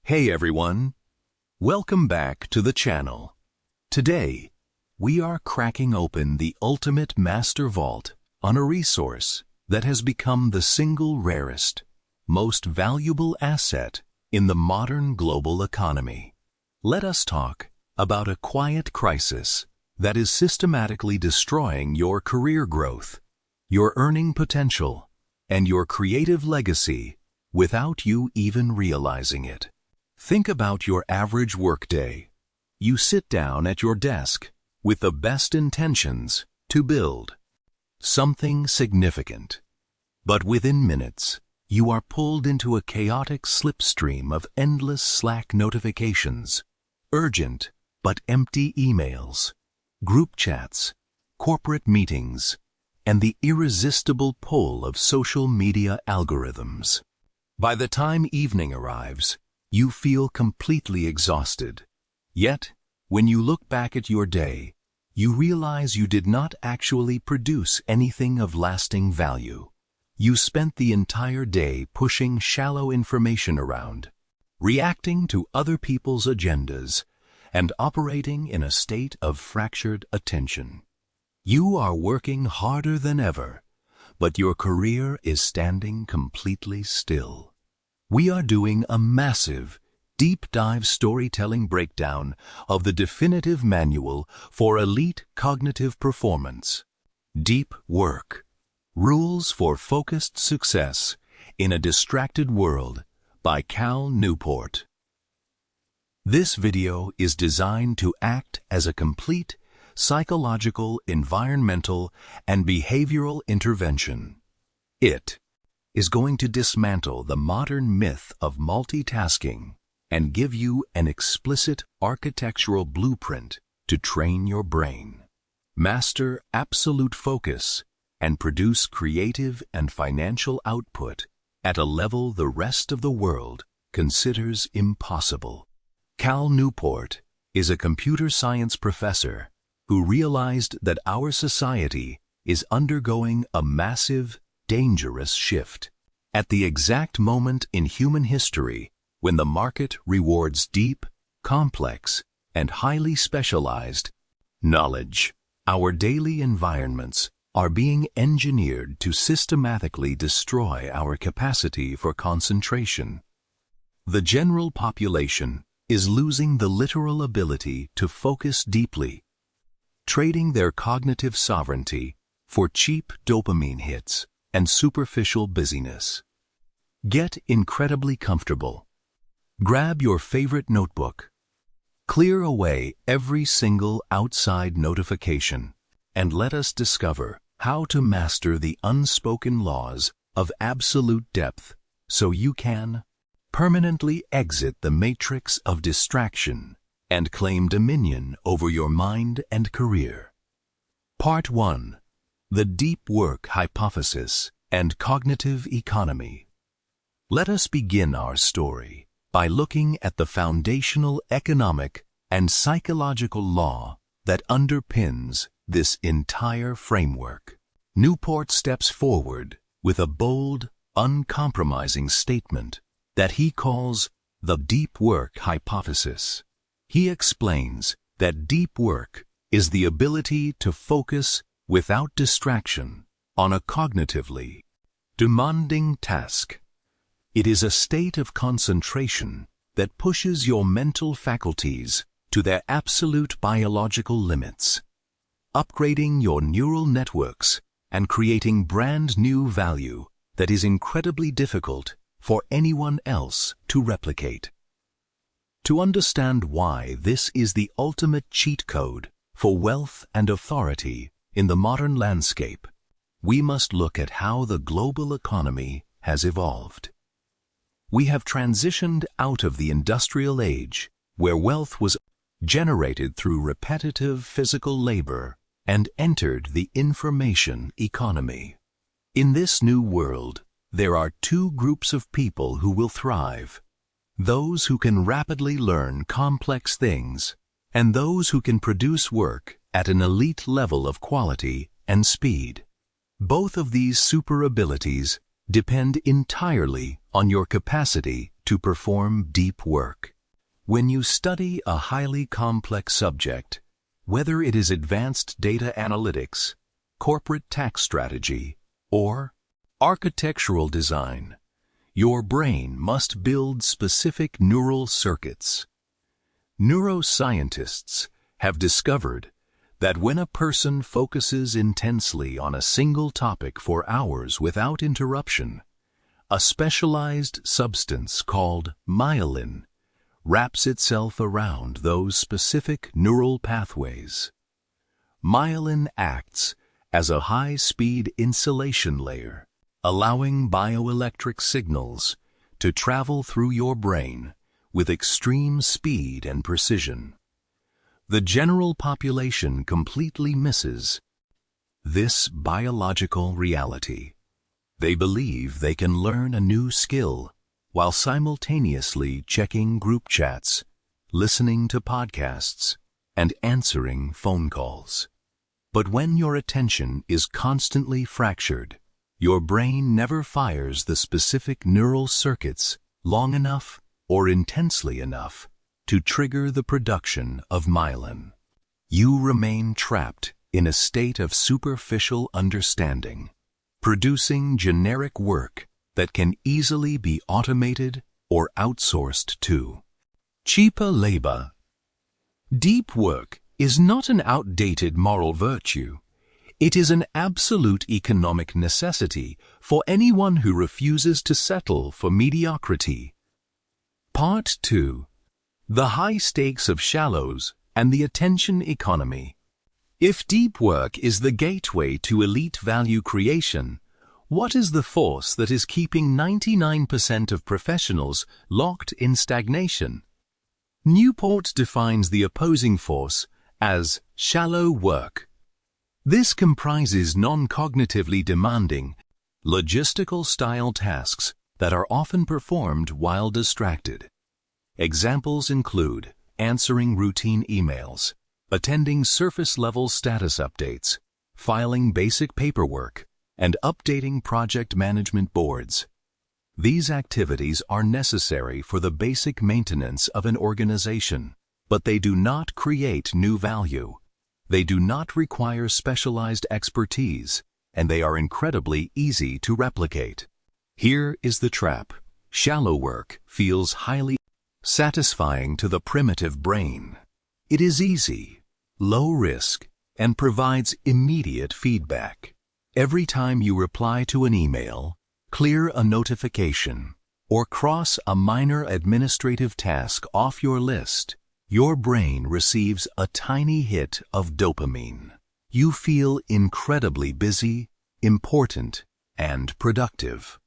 Hey everyone, welcome back to the channel. Today, we are cracking open the ultimate master vault on a resource that has become the single rarest, most valuable asset in the modern global economy. Let us talk about a quiet crisis that is systematically destroying your career growth, your earning potential, and your creative legacy without you even realizing it. Think about your average workday. You sit down at your desk with the best intentions to build something significant. But within minutes, you are pulled into a chaotic slipstream of endless Slack notifications, urgent but empty emails, group chats, corporate meetings, and the irresistible pull of social media algorithms. By the time evening arrives, you feel completely exhausted. Yet, when you look back at your day, you realize you did not actually produce anything of lasting value. You spent the entire day pushing shallow information around, reacting to other people's agendas, and operating in a state of fractured attention. You are working harder than ever, but your career is standing completely still. We are doing a massive, deep-dive storytelling breakdown of the definitive manual for elite cognitive performance. Deep Work: Rules for Focused Success in a Distracted World by Cal Newport. This video is designed to act as a complete psychological, environmental, and behavioral intervention. It is going to dismantle the modern myth of multitasking and give you an explicit architectural blueprint to train your brain, master absolute focus, and produce creative and financial output at a level the rest of the world considers impossible. Cal Newport is a computer science professor who realized that our society is undergoing a massive, dangerous shift. At the exact moment in human history when the market rewards deep, complex, and highly specialized knowledge, our daily environments are being engineered to systematically destroy our capacity for concentration. The general population is losing the literal ability to focus deeply, trading their cognitive sovereignty for cheap dopamine hits and superficial busyness. Get incredibly comfortable. Grab your favorite notebook. Clear away every single outside notification, and let us discover how to master the unspoken laws of absolute depth so you can permanently exit the matrix of distraction and claim dominion over your mind and career. Part 1. The Deep Work Hypothesis and Cognitive Economy. Let us begin our story by looking at the foundational economic and psychological law that underpins this entire framework. Newport steps forward with a bold, uncompromising statement that he calls the Deep Work Hypothesis. He explains that deep work is the ability to focus without distraction on a cognitively demanding task. It is a state of concentration that pushes your mental faculties to their absolute biological limits, upgrading your neural networks and creating brand new value that is incredibly difficult for anyone else to replicate. To understand why this is the ultimate cheat code for wealth and authority in the modern landscape, we must look at how the global economy has evolved. We have transitioned out of the industrial age, where wealth was generated through repetitive physical labor, and entered the information economy. In this new world, there are two groups of people who will thrive: those who can rapidly learn complex things, and those who can produce work at an elite level of quality and speed. Both of these super abilities depend entirely on your capacity to perform deep work. When you study a highly complex subject, whether it is advanced data analytics, corporate tax strategy, or architectural design, your brain must build specific neural circuits. Neuroscientists have discovered that when a person focuses intensely on a single topic for hours without interruption, a specialized substance called myelin wraps itself around those specific neural pathways. Myelin acts as a high-speed insulation layer, allowing bioelectric signals to travel through your brain with extreme speed and precision. The general population completely misses this biological reality. They believe they can learn a new skill while simultaneously checking group chats, listening to podcasts, and answering phone calls. But when your attention is constantly fractured, your brain never fires the specific neural circuits long enough or intensely enough to trigger the production of myelin. You remain trapped in a state of superficial understanding, producing generic work that can easily be automated or outsourced to cheaper labor. Deep work is not an outdated moral virtue. It is an absolute economic necessity for anyone who refuses to settle for mediocrity. Part 2. The high stakes of shallows and the attention economy. If deep work is the gateway to elite value creation, what is the force that is keeping 99% of professionals locked in stagnation? Newport defines the opposing force as shallow work. This comprises non-cognitively demanding, logistical-style tasks that are often performed while distracted. Examples include answering routine emails, attending surface-level status updates, filing basic paperwork, and updating project management boards. These activities are necessary for the basic maintenance of an organization, but they do not create new value. They do not require specialized expertise, and they are incredibly easy to replicate. Here is the trap. Shallow work feels highly satisfying to the primitive brain. It is easy, low risk, and provides immediate feedback. Every time you reply to an email, clear a notification, or cross a minor administrative task off your list, your brain receives a tiny hit of dopamine. You feel incredibly busy, important, and productive.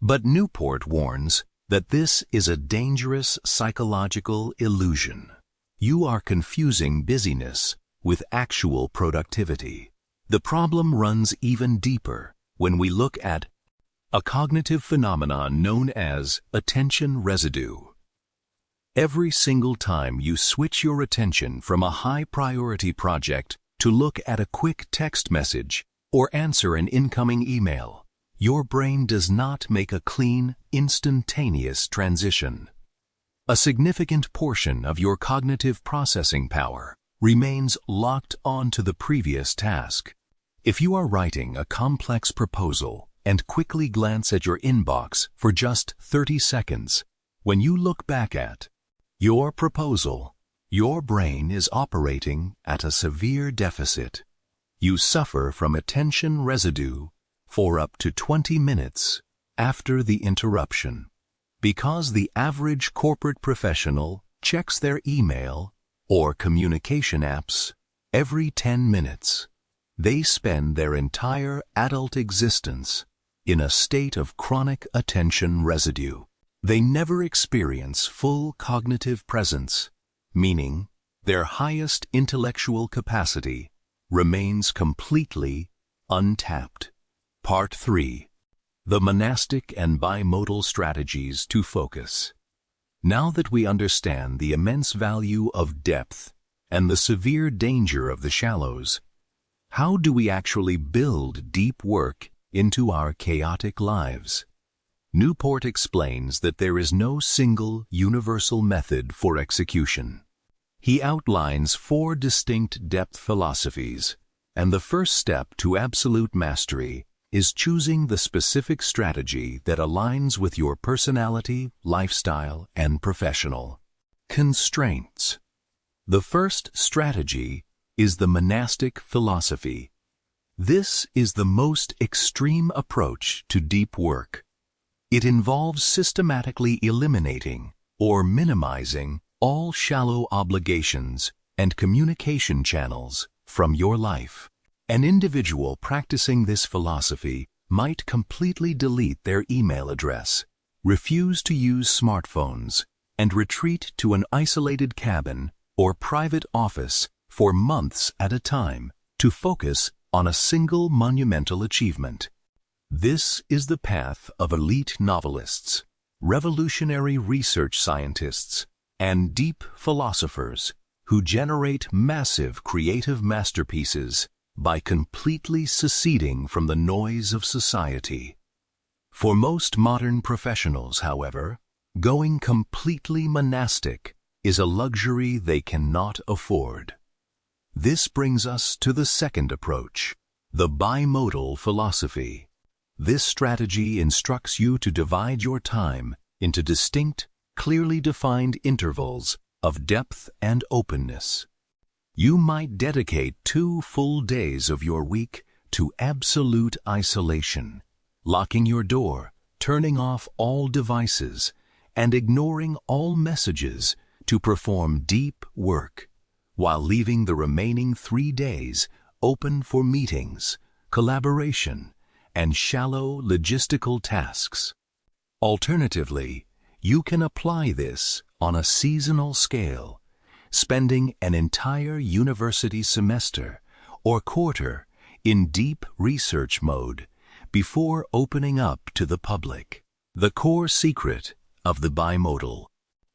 But Newport warns that this is a dangerous psychological illusion. You are confusing busyness with actual productivity. The problem runs even deeper when we look at a cognitive phenomenon known as attention residue. Every single time you switch your attention from a high-priority project to look at a quick text message or answer an incoming email, your brain does not make a clean, instantaneous transition. A significant portion of your cognitive processing power remains locked onto the previous task. If you are writing a complex proposal and quickly glance at your inbox for just 30 seconds, when you look back at your proposal, your brain is operating at a severe deficit. You suffer from attention residue for up to 20 minutes after the interruption. Because the average corporate professional checks their email or communication apps every 10 minutes, they spend their entire adult existence in a state of chronic attention residue. They never experience full cognitive presence, meaning their highest intellectual capacity remains completely untapped. Part 3. The monastic and bimodal strategies to focus. Now that we understand the immense value of depth and the severe danger of the shallows, how do we actually build deep work into our chaotic lives? Newport explains that there is no single universal method for execution. He outlines 4 distinct depth philosophies, and the first step to absolute mastery is choosing the specific strategy that aligns with your personality, lifestyle, and professional constraints. The first strategy is the monastic philosophy. This is the most extreme approach to deep work. It involves systematically eliminating or minimizing all shallow obligations and communication channels from your life. An individual practicing this philosophy might completely delete their email address, refuse to use smartphones, and retreat to an isolated cabin or private office for months at a time to focus on a single monumental achievement. This is the path of elite novelists, revolutionary research scientists, and deep philosophers who generate massive creative masterpieces by completely seceding from the noise of society. For most modern professionals, however, going completely monastic is a luxury they cannot afford. This brings us to the second approach, the bimodal philosophy. This strategy instructs you to divide your time into distinct, clearly defined intervals of depth and openness. You might dedicate 2 full days of your week to absolute isolation, locking your door, turning off all devices, and ignoring all messages to perform deep work, while leaving the remaining 3 days open for meetings, collaboration, and shallow logistical tasks. Alternatively, you can apply this on a seasonal scale, spending an entire university semester or quarter in deep research mode before opening up to the public. The core secret of the bimodal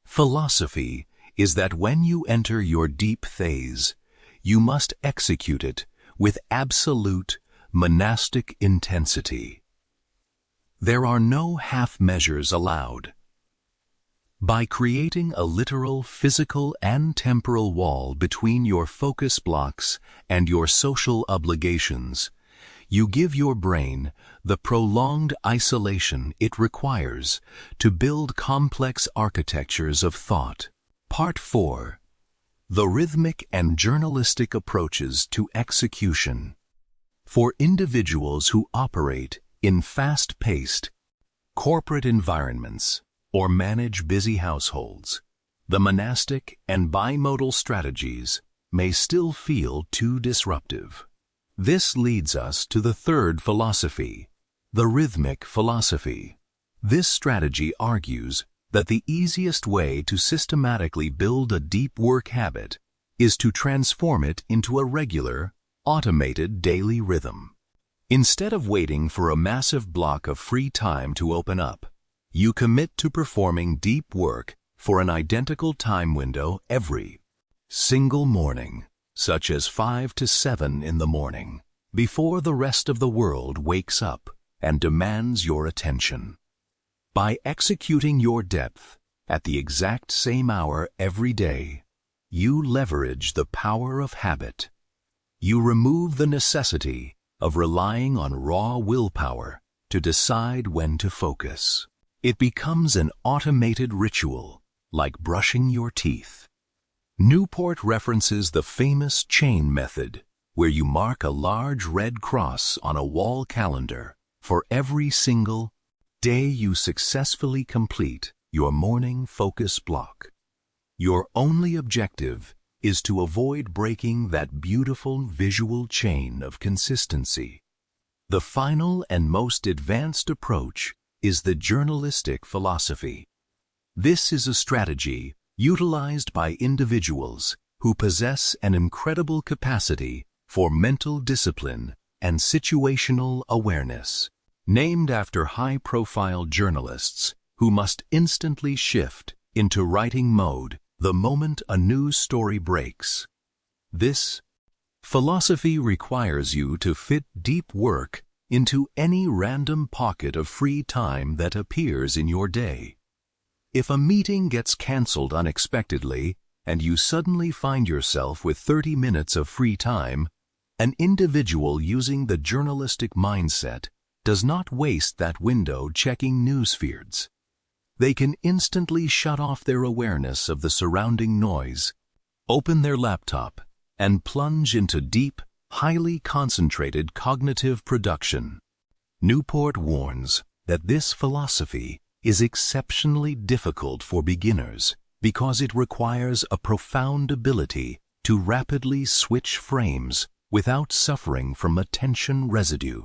philosophy is that when you enter your deep phase, you must execute it with absolute monastic intensity. There are no half measures allowed. By creating a literal physical and temporal wall between your focus blocks and your social obligations, you give your brain the prolonged isolation it requires to build complex architectures of thought. Part 4. The rhythmic and journalistic approaches to execution. For individuals who operate in fast-paced, corporate environments or manage busy households, the monastic and bimodal strategies may still feel too disruptive. This leads us to the third philosophy, the rhythmic philosophy. This strategy argues that the easiest way to systematically build a deep work habit is to transform it into a regular, automated daily rhythm. Instead of waiting for a massive block of free time to open up, you commit to performing deep work for an identical time window every single morning, such as 5 to 7 in the morning, before the rest of the world wakes up and demands your attention. By executing your depth at the exact same hour every day, you leverage the power of habit. You remove the necessity of relying on raw willpower to decide when to focus. It becomes an automated ritual, like brushing your teeth. Newport references the famous chain method, where you mark a large red cross on a wall calendar for every single day you successfully complete your morning focus block. Your only objective is to avoid breaking that beautiful visual chain of consistency. The final and most advanced approach is the journalistic philosophy. This is a strategy utilized by individuals who possess an incredible capacity for mental discipline and situational awareness. Named after high-profile journalists who must instantly shift into writing mode the moment a news story breaks. This philosophy requires you to fit deep work into any random pocket of free time that appears in your day. If a meeting gets canceled unexpectedly and you suddenly find yourself with 30 minutes of free time, an individual using the journalistic mindset does not waste that window checking news feeds. They can instantly shut off their awareness of the surrounding noise, open their laptop, and plunge into deep, highly concentrated cognitive production. Newport warns that this philosophy is exceptionally difficult for beginners because it requires a profound ability to rapidly switch frames without suffering from attention residue.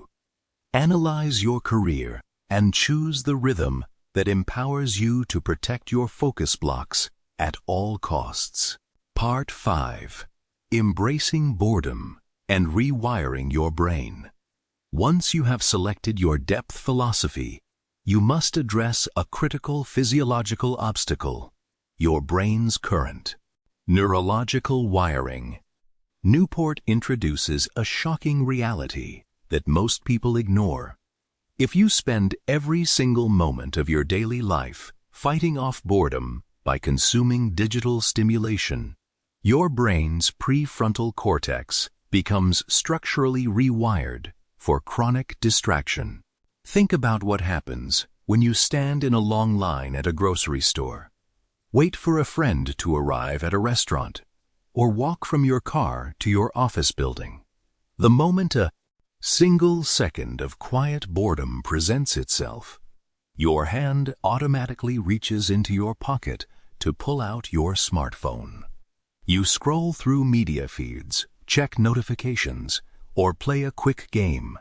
Analyze your career and choose the rhythm that empowers you to protect your focus blocks at all costs. Part 5. Embracing boredom and rewiring your brain. Once you have selected your depth philosophy, you must address a critical physiological obstacle: your brain's current. Neurological wiring. Newport introduces a shocking reality that most people ignore. If you spend every single moment of your daily life fighting off boredom by consuming digital stimulation, your brain's prefrontal cortex becomes structurally rewired for chronic distraction. Think about what happens when you stand in a long line at a grocery store, wait for a friend to arrive at a restaurant, or walk from your car to your office building. The moment a single second of quiet boredom presents itself, your hand automatically reaches into your pocket to pull out your smartphone. You scroll through media feeds, check notifications, or play a quick game.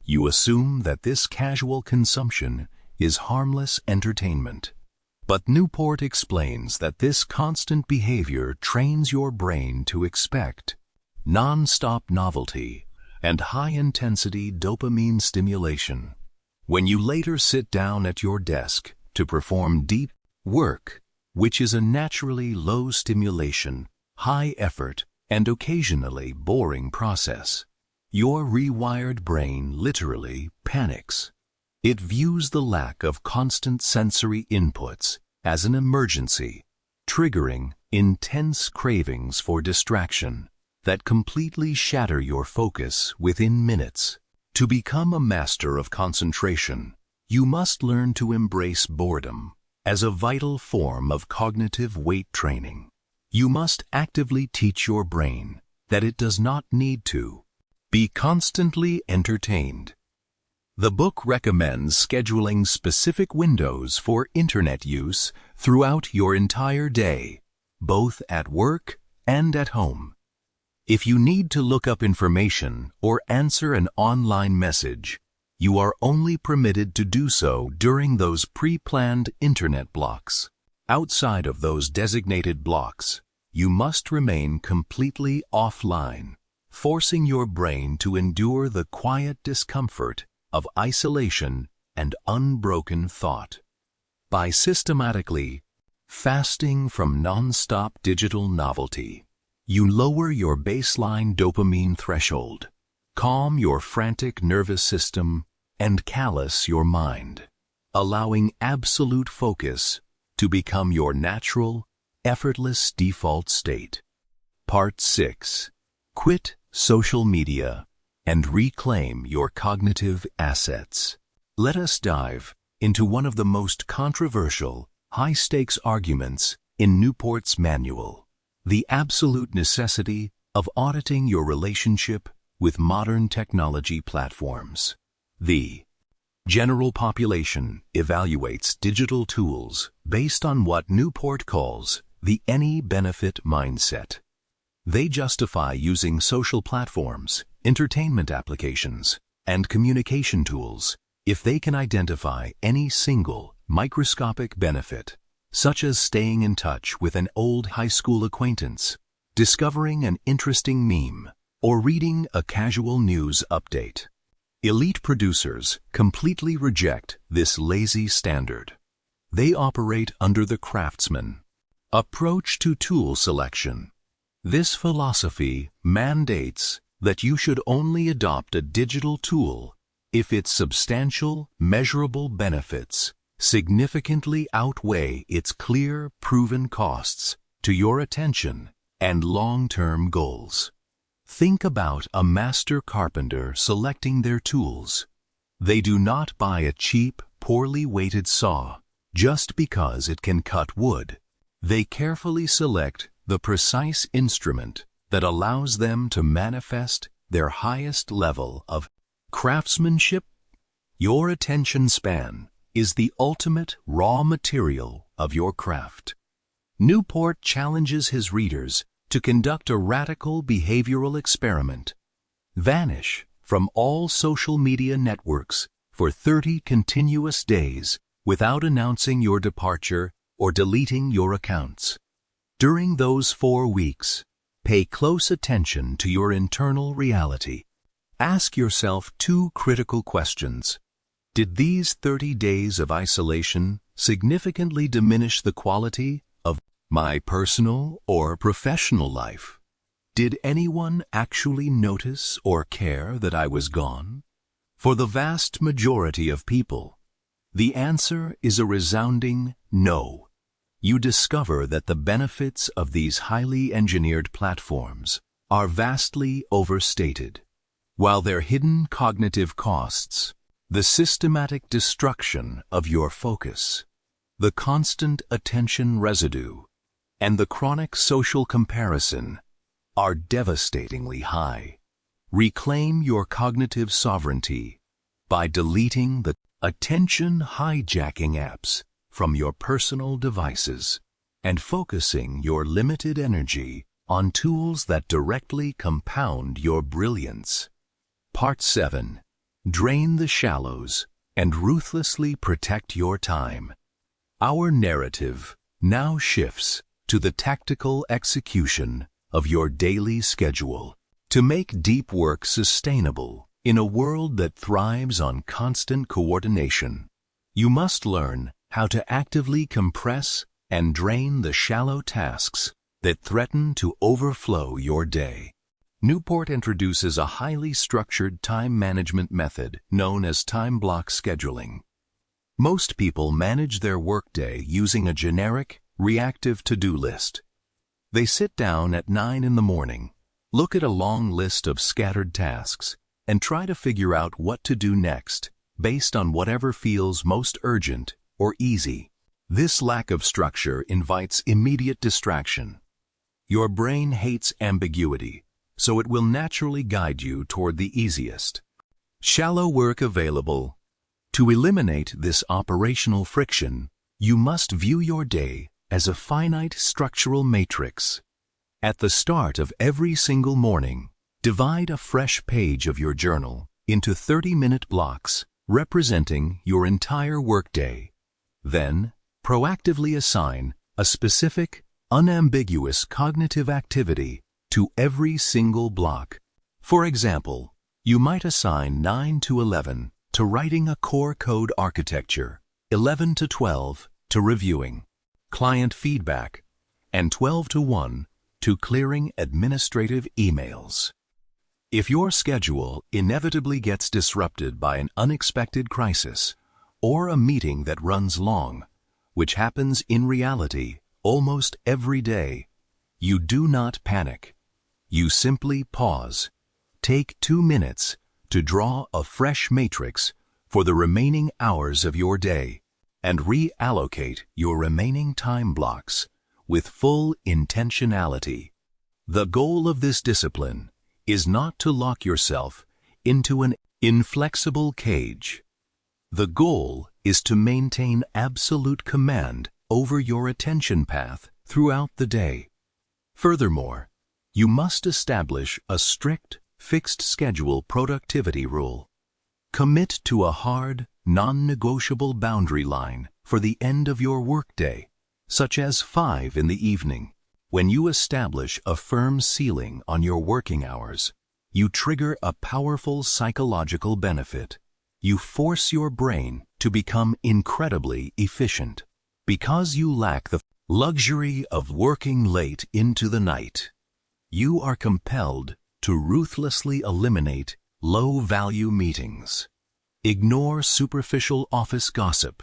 You assume that this casual consumption is harmless entertainment. But Newport explains that this constant behavior trains your brain to expect non-stop novelty and high-intensity dopamine stimulation. When you later sit down at your desk to perform deep work, which is a naturally low-stimulation, high-effort, and occasionally boring process, your rewired brain literally panics. It views the lack of constant sensory inputs as an emergency, triggering intense cravings for distraction that completely shatter your focus within minutes. To become a master of concentration, you must learn to embrace boredom as a vital form of cognitive weight training. You must actively teach your brain that it does not need to be constantly entertained. The book recommends scheduling specific windows for internet use throughout your entire day, both at work and at home. If you need to look up information or answer an online message, you are only permitted to do so during those pre-planned internet blocks. Outside of those designated blocks, you must remain completely offline, forcing your brain to endure the quiet discomfort of isolation and unbroken thought. By systematically fasting from non-stop digital novelty, you lower your baseline dopamine threshold, calm your frantic nervous system, and callous your mind, allowing absolute focus to become your natural, effortless default state. Part 6. Quit social media and reclaim your cognitive assets. Let us dive into one of the most controversial, high-stakes arguments in Newport's manual: the absolute necessity of auditing your relationship with modern technology platforms. The general population evaluates digital tools based on what Newport calls the any benefit mindset. They justify using social platforms, entertainment applications, and communication tools if they can identify any single microscopic benefit, such as staying in touch with an old high school acquaintance, discovering an interesting meme, or reading a casual news update. Elite producers completely reject this lazy standard. They operate under the craftsman approach to tool selection. This philosophy mandates that you should only adopt a digital tool if its substantial, measurable benefits significantly outweigh its clear, proven costs to your attention and long-term goals. Think about a master carpenter selecting their tools. They do not buy a cheap, poorly weighted saw just because it can cut wood. They carefully select the precise instrument that allows them to manifest their highest level of craftsmanship. Your attention span is the ultimate raw material of your craft. Newport challenges his readers to conduct a radical behavioral experiment. Vanish from all social media networks for 30 continuous days without announcing your departure or deleting your accounts. During those 4 weeks, pay close attention to your internal reality. Ask yourself 2 critical questions. Did these 30 days of isolation significantly diminish the quality of my personal or professional life? Did anyone actually notice or care that I was gone? For the vast majority of people, the answer is a resounding no. You discover that the benefits of these highly engineered platforms are vastly overstated, while their hidden cognitive costs, the systematic destruction of your focus, the constant attention residue, and the chronic social comparison are devastatingly high. Reclaim your cognitive sovereignty by deleting the attention hijacking apps from your personal devices and focusing your limited energy on tools that directly compound your brilliance. Part 7. Drain the shallows and ruthlessly protect your time. Our narrative now shifts to the tactical execution of your daily schedule. To make deep work sustainable in a world that thrives on constant coordination, you must learn how to actively compress and drain the shallow tasks that threaten to overflow your day. Newport introduces a highly structured time management method known as time block scheduling. Most people manage their workday using a generic, reactive to-do list. They sit down at 9 in the morning, look at a long list of scattered tasks, and try to figure out what to do next based on whatever feels most urgent or easy. This lack of structure invites immediate distraction. Your brain hates ambiguity, so it will naturally guide you toward the easiest, shallow work available. To eliminate this operational friction, you must view your day as a finite structural matrix. At the start of every single morning, divide a fresh page of your journal into 30-minute blocks representing your entire workday. Then, proactively assign a specific, unambiguous cognitive activity to every single block. For example, you might assign 9 to 11 to writing a core code architecture, 11 to 12 to reviewing client feedback, and 12 to 1 to clearing administrative emails. If your schedule inevitably gets disrupted by an unexpected crisis or a meeting that runs long, which happens in reality almost every day, you do not panic. You simply pause. Take 2 minutes to draw a fresh matrix for the remaining hours of your day and reallocate your remaining time blocks with full intentionality. The goal of this discipline is not to lock yourself into an inflexible cage. The goal is to maintain absolute command over your attention path throughout the day. Furthermore, you must establish a strict, fixed schedule productivity rule. Commit to a hard, non-negotiable boundary line for the end of your workday, such as 5 in the evening. When you establish a firm ceiling on your working hours, you trigger a powerful psychological benefit. You force your brain to become incredibly efficient. Because you lack the luxury of working late into the night, you are compelled to ruthlessly eliminate low-value meetings. Ignore superficial office gossip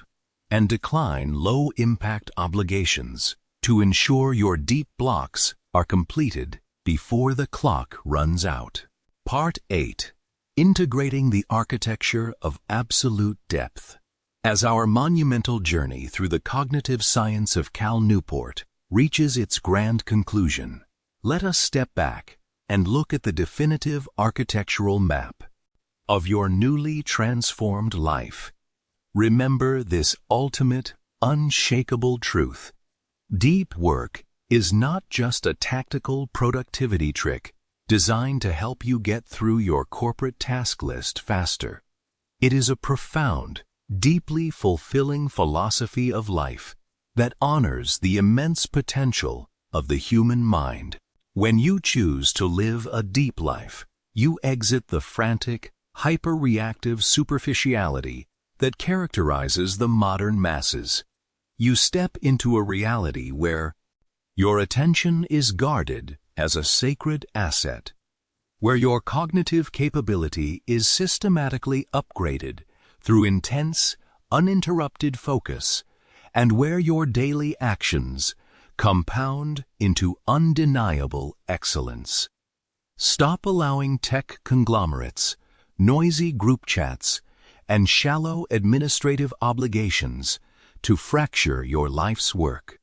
and decline low-impact obligations to ensure your deep blocks are completed before the clock runs out. Part 8. Integrating the architecture of absolute depth. As our monumental journey through the cognitive science of Cal Newport reaches its grand conclusion, let us step back and look at the definitive architectural map of your newly transformed life. Remember this ultimate, unshakable truth. Deep work is not just a tactical productivity trick designed to help you get through your corporate task list faster. It is a profound, deeply fulfilling philosophy of life that honors the immense potential of the human mind. When you choose to live a deep life, you exit the frantic, hyper-reactive superficiality that characterizes the modern masses. You step into a reality where your attention is guarded as a sacred asset, where your cognitive capability is systematically upgraded through intense, uninterrupted focus, and where your daily actions compound into undeniable excellence. Stop allowing tech conglomerates, noisy group chats, and shallow administrative obligations to fracture your life's work.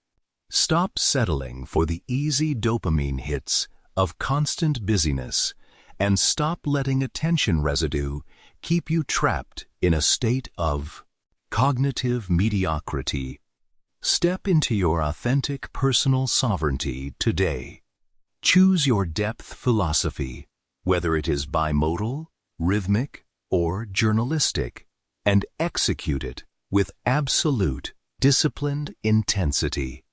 Stop settling for the easy dopamine hits of constant busyness, and stop letting attention residue keep you trapped in a state of cognitive mediocrity. Step into your authentic personal sovereignty today. Choose your depth philosophy, whether it is bimodal, rhythmic, or journalistic, and execute it with absolute, disciplined intensity.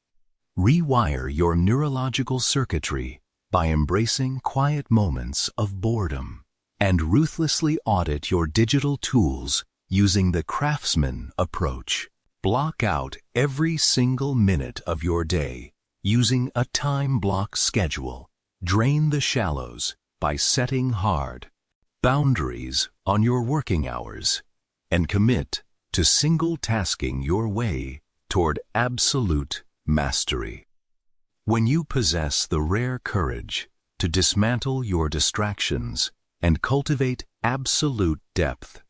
Rewire your neurological circuitry by embracing quiet moments of boredom, and ruthlessly audit your digital tools using the craftsman approach. Block out every single minute of your day using a time block schedule. Drain the shallows by setting hard boundaries on your working hours, and commit to single-tasking your way toward absolute mastery. When you possess the rare courage to dismantle your distractions and cultivate absolute depth,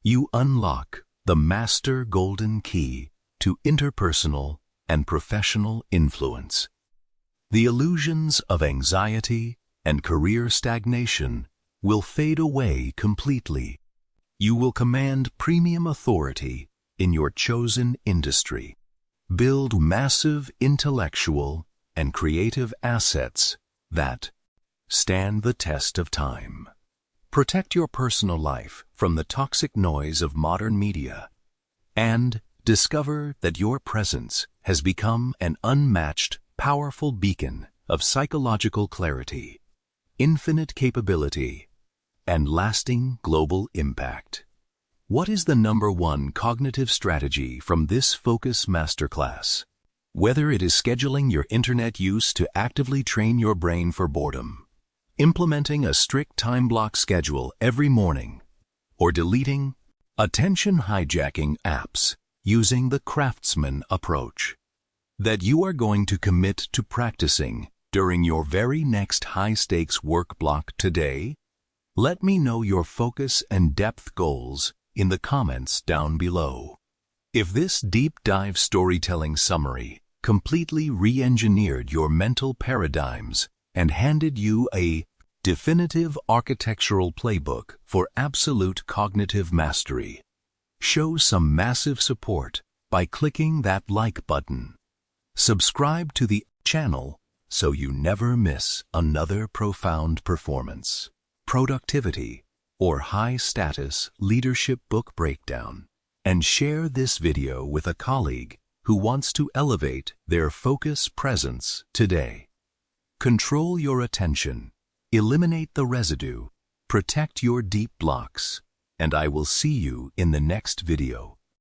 you unlock the master golden key to interpersonal and professional influence. The illusions of anxiety and career stagnation will fade away completely. You will command premium authority in your chosen industry. Build massive intellectual and creative assets that stand the test of time. Protect your personal life from the toxic noise of modern media, and discover that your presence has become an unmatched, powerful beacon of psychological clarity, infinite capability, and lasting global impact. What is the #1 cognitive strategy from this Focus Masterclass? Whether it is scheduling your internet use to actively train your brain for boredom, implementing a strict time block schedule every morning, or deleting attention-hijacking apps using the craftsman approach that you are going to commit to practicing during your very next high-stakes work block today, let me know your focus and depth goals in the comments down below. If this deep dive storytelling summary completely re-engineered your mental paradigms and handed you a definitive architectural playbook for absolute cognitive mastery, show some massive support by clicking that like button. Subscribe to the channel so you never miss another profound performance, productivity, or high-status leadership book breakdown, and share this video with a colleague who wants to elevate their focus presence today. Control your attention, eliminate the residue, protect your deep blocks, and I will see you in the next video.